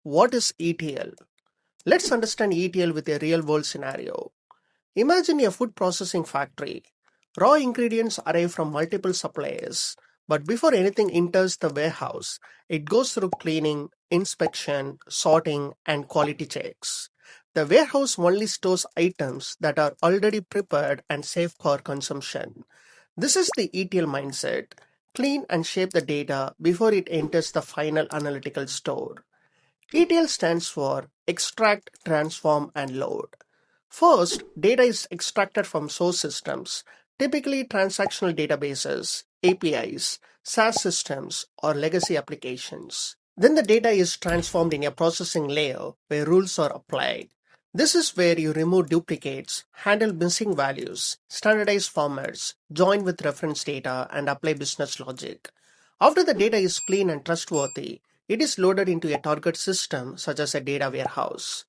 What is ETL? Let's understand ETL with a real-world scenario. Imagine a food processing factory. Raw ingredients arrive from multiple suppliers, but before anything enters the warehouse, it goes through cleaning, inspection, sorting, and quality checks. The warehouse only stores items that are already prepared and safe for consumption. This is the ETL mindset. Clean and shape the data before it enters the final analytical store. ETL stands for Extract, Transform, and Load. First, data is extracted from source systems, typically transactional databases, APIs, SaaS systems, or legacy applications. Then the data is transformed in a processing layer where rules are applied. This is where you remove duplicates, handle missing values, standardize formats, join with reference data, and apply business logic. After the data is clean and trustworthy, it is loaded into a target system such as a data warehouse.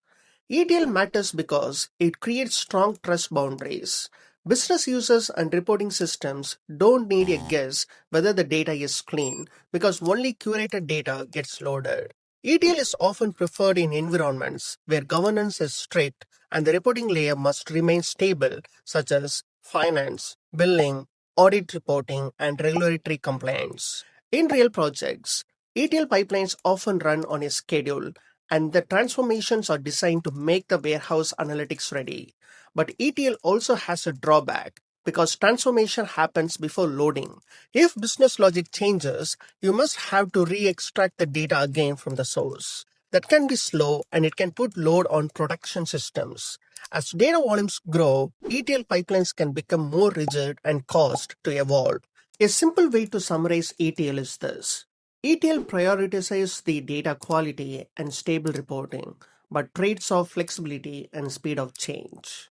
ETL matters because it creates strong trust boundaries. Business users and reporting systems don't need a guess whether the data is clean because only curated data gets loaded. ETL is often preferred in environments where governance is strict and the reporting layer must remain stable, such as finance, billing, audit reporting, and regulatory compliance. In real projects, ETL pipelines often run on a schedule and the transformations are designed to make the warehouse analytics ready. But ETL also has a drawback because transformation happens before loading. If business logic changes, you must have to re-extract the data again from the source. That can be slow and it can put load on production systems. As data volumes grow, ETL pipelines can become more rigid and cost to evolve. A simple way to summarize ETL is this. ETL prioritizes the data quality and stable reporting, but trades off flexibility and speed of change.